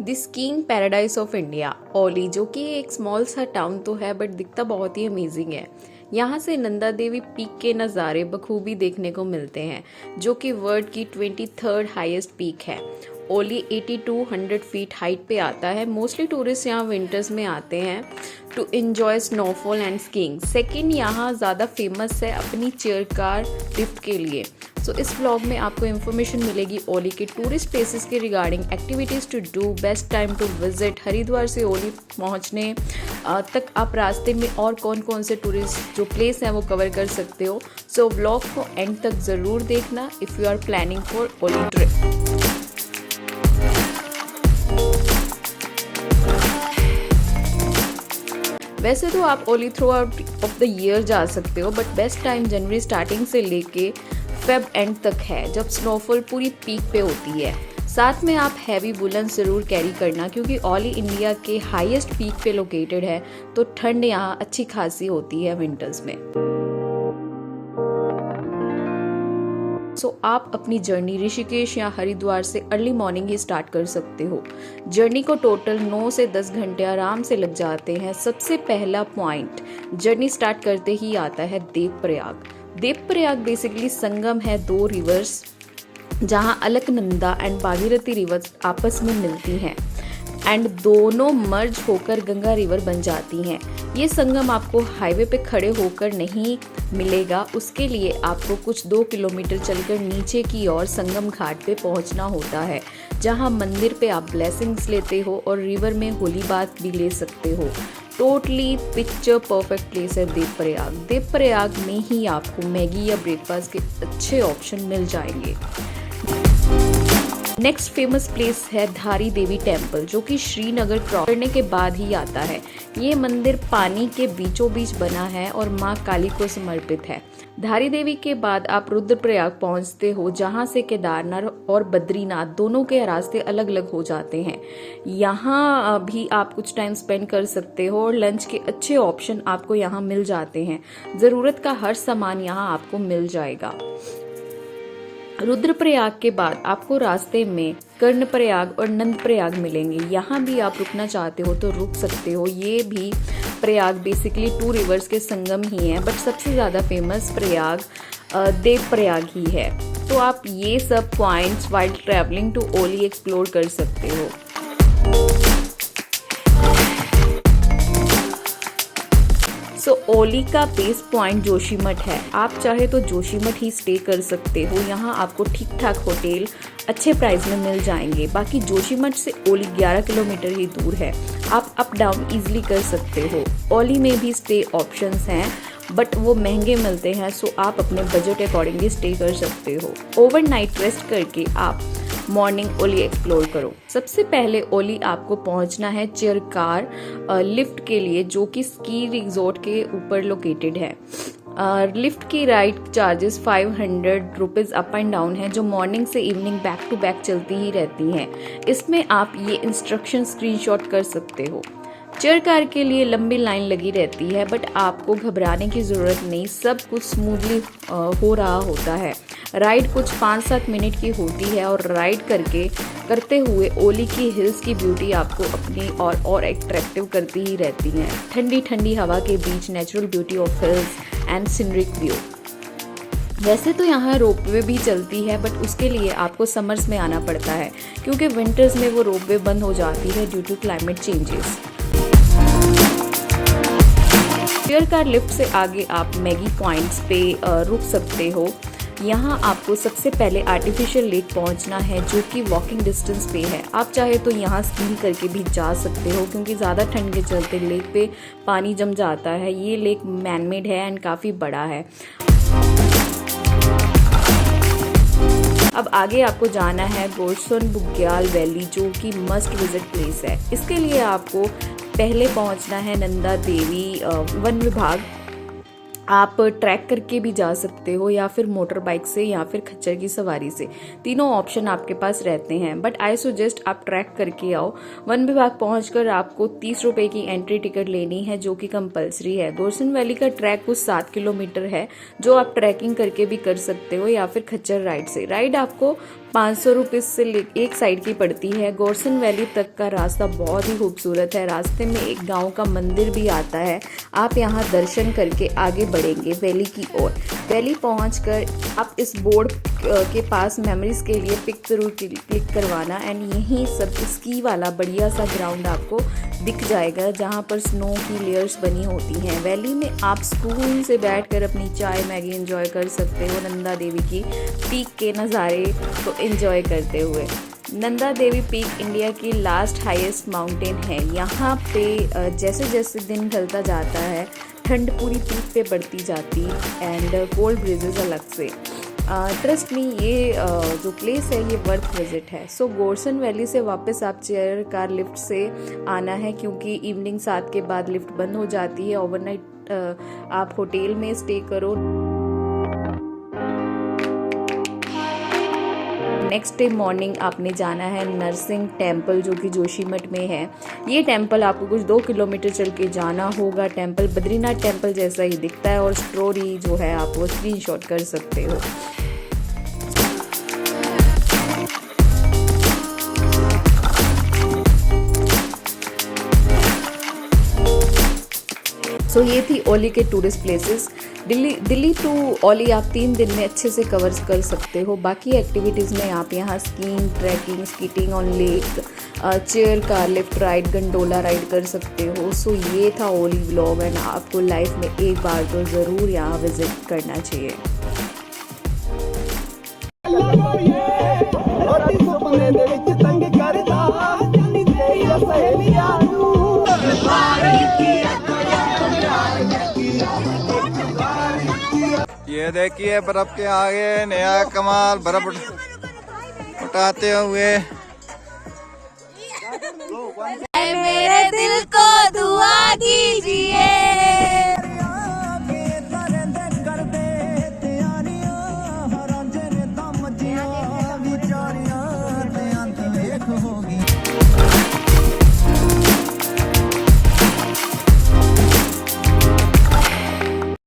The skiing paradise of India Auli, जो कि एक स्मॉल सा टाउन तो है बट दिखता बहुत ही अमेजिंग है। यहाँ से नंदा देवी पीक के नज़ारे बखूबी देखने को मिलते हैं, जो कि वर्ल्ड की 23rd हाईएस्ट पीक है। ओली 8200 फीट हाइट पे आता है। मोस्टली टूरिस्ट यहाँ विंटर्स में आते हैं to enjoy snowfall and skiing. Second, यहाँ ज़्यादा फेमस है अपनी चेयर कार लिफ्ट के लिए। सो इस व्लॉग में आपको इन्फॉर्मेशन मिलेगी ओली के टूरिस्ट प्लेसेस के regarding, activities to do, best time to visit. Haridwar से ओली पहुँचने तक आप रास्ते में और कौन कौन से टूरिस्ट जो प्लेस हैं वो कवर कर सकते हो। सो व्लॉग को एंड तक ज़रूर देखना if you are planning for Auli trip. वैसे तो आप Auli throughout of the year जा सकते हो, बट बेस्ट टाइम जनवरी स्टार्टिंग से लेके फेब एंड तक है, जब स्नोफॉल पूरी पीक पे होती है। साथ में आप हैवी वुलन ज़रूर कैरी करना, क्योंकि ओली इंडिया के हाईएस्ट पीक पे लोकेटेड है, तो ठंड यहाँ अच्छी खासी होती है विंटर्स में। सो आप अपनी जर्नी ऋषिकेश या हरिद्वार से अर्ली मॉर्निंग ही स्टार्ट कर सकते हो। जर्नी को टोटल 9 से 10 घंटे आराम से लग जाते हैं। सबसे पहला पॉइंट जर्नी स्टार्ट करते ही आता है देवप्रयाग। देवप्रयाग बेसिकली संगम है दो रिवर्स, जहां अलकनंदा एंड भागीरथी रिवर्स आपस में मिलती हैं एंड दोनों मर्ज होकर गंगा रिवर बन जाती हैं। ये संगम आपको हाईवे पे खड़े होकर नहीं मिलेगा, उसके लिए आपको कुछ 2 किलोमीटर चलकर नीचे की ओर संगम घाट पे पहुंचना होता है, जहां मंदिर पे आप ब्लेसिंग्स लेते हो और रिवर में होली बाथ भी ले सकते हो। टोटली पिक्चर परफेक्ट प्लेस है देवप्रयाग। देवप्रयाग में ही आपको मैगी या ब्रेकफास्ट के अच्छे ऑप्शन मिल जाएंगे। नेक्स्ट फेमस प्लेस है धारी देवी टेम्पल, जो कि श्रीनगर क्रॉस करने के बाद ही आता है। ये मंदिर पानी के बीचों बीच बना है और माँ काली को समर्पित है। धारी देवी के बाद आप रुद्रप्रयाग पहुंचते हो, जहां से केदारनाथ और बद्रीनाथ दोनों के रास्ते अलग अलग हो जाते हैं। यहाँ भी आप कुछ टाइम स्पेंड कर सकते हो और लंच के अच्छे ऑप्शन आपको यहाँ मिल जाते हैं। ज़रूरत का हर सामान यहाँ आपको मिल जाएगा। रुद्रप्रयाग के बाद आपको रास्ते में कर्णप्रयाग और नंदप्रयाग मिलेंगे। यहाँ भी आप रुकना चाहते हो तो रुक सकते हो। ये भी प्रयाग बेसिकली 2 रिवर्स के संगम ही है, बट सबसे ज़्यादा फेमस प्रयाग देवप्रयाग ही है। तो आप ये सब points while travelling to Auli explore कर सकते हो। ओली का बेस पॉइंट जोशीमठ है। आप चाहे तो जोशीमठ ही स्टे कर सकते हो। यहाँ आपको ठीक ठाक होटल अच्छे प्राइस में मिल जाएंगे। बाकी जोशीमठ से ओली 11 किलोमीटर ही दूर है। आप अप डाउन इजीली कर सकते हो। ओली में भी स्टे ऑप्शंस हैं, बट वो महंगे मिलते हैं, सो आप अपने बजट अकॉर्डिंगली स्टे कर सकते हो। ओवरनाइट रेस्ट करके आप मॉर्निंग ओली एक्सप्लोर करो। सबसे पहले ओली आपको पहुंचना है चेयर कार लिफ्ट के लिए, जो कि स्की रिजॉर्ट के ऊपर लोकेटेड है। लिफ्ट की ride charges 500 rupees up and down है, जो मॉर्निंग से इवनिंग बैक टू बैक चलती ही रहती हैं। इसमें आप ये इंस्ट्रक्शन स्क्रीनशॉट कर सकते हो। चेयर कार के लिए लंबी लाइन लगी रहती है, बट आपको घबराने की ज़रूरत नहीं, सब कुछ स्मूथली हो रहा होता है। राइड कुछ 5-7 मिनट की होती है और राइड करते हुए ओली की हिल्स की ब्यूटी आपको अपनी और एट्रैक्टिव करती ही रहती है। ठंडी ठंडी हवा के बीच natural beauty of hills and scenic view. वैसे तो यहाँ रोपवे भी चलती है, बट उसके लिए आपको समर्स में आना पड़ता है, क्योंकि विंटर्स में वो रोपवे बंद हो जाती है due to climate changes. Chair car lift से आगे आप मैगी पॉइंट्स पे रुक सकते हो। यहाँ आपको सबसे पहले आर्टिफिशियल लेक पहुँचना है, जो कि वॉकिंग डिस्टेंस पे है। आप चाहे तो यहाँ स्कीइंग करके भी जा सकते हो, क्योंकि ज़्यादा ठंड के चलते लेक पे पानी जम जाता है। ये लेक मैनमेड है एंड काफ़ी बड़ा है। अब आगे आपको जाना है गोरसन बुग्याल वैली, जो कि मस्ट विजिट प्लेस है। इसके लिए आपको पहले पहुंचना है नंदा देवी वन विभाग। आप ट्रैक करके भी जा सकते हो, या फिर मोटर बाइक से, या फिर खच्चर की सवारी से। तीनों ऑप्शन आपके पास रहते हैं, बट आई सजेस्ट आप ट्रैक करके आओ। वन विभाग पहुंचकर आपको 30 रुपए की एंट्री टिकट लेनी है, जो कि कंपलसरी है। गोरसन वैली का ट्रैक कुछ 7 किलोमीटर है, जो आप ट्रैकिंग करके भी कर सकते हो, या फिर खच्चर राइड से। राइड आपको 500 रुपये से एक साइड की पड़ती है। गोरसन वैली तक का रास्ता बहुत ही खूबसूरत है। रास्ते में एक गांव का मंदिर भी आता है। आप यहां दर्शन करके आगे बढ़ेंगे वैली की ओर। वैली पहुंचकर आप इस बोर्ड के पास मेमोरीज के लिए पिक जरूर क्लिक करवाना। एंड यहीं सब स्की वाला बढ़िया सा ग्राउंड आपको दिख जाएगा जहां पर स्नो की लेयर्स बनी होती हैं। वैली में आप सुकून से बैठकर अपनी चाय मैगी एंजॉय कर सकते हो नंदा देवी की पीक के नज़ारे को एंजॉय करते हुए। नंदा देवी पीक इंडिया की लास्ट हाईएस्ट माउंटेन है। यहाँ पे जैसे जैसे दिन ढलता जाता है ठंड पूरी पीक पे बढ़ती जाती एंड कोल्ड ब्रिजेस अलग से। ट्रस्ट मी ये जो प्लेस है ये वर्थ विजिट है। सो गोरसन वैली से वापस आप चेयर कार लिफ्ट से आना है क्योंकि इवनिंग 7 के बाद लिफ्ट बंद हो जाती है। ओवरनाइट आप होटल में स्टे करो। नेक्स्ट डे मॉर्निंग आपने जाना है नरसिंह टेम्पल जो कि जोशीमठ में है। ये टेम्पल आपको कुछ 2 किलोमीटर चल के जाना होगा। टेम्पल बद्रीनाथ टेम्पल जैसा ही दिखता है और स्टोरी जो है आप वो स्क्रीनशॉट कर सकते हो। सो ये थी ओली के टूरिस्ट प्लेसेस। दिल्ली टू ओली आप 3 दिन में अच्छे से कवर कर सकते हो। बाकी एक्टिविटीज़ में आप यहाँ skiing, trekking, skating on lake, chair car lift ride, gondola ride कर सकते हो। सो ये था ओली व्लॉग एंड आपको लाइफ में एक बार तो ज़रूर यहाँ विजिट करना चाहिए। ये देखिए बर्फ के आगे नया कमाल बर्फ उठाते हुए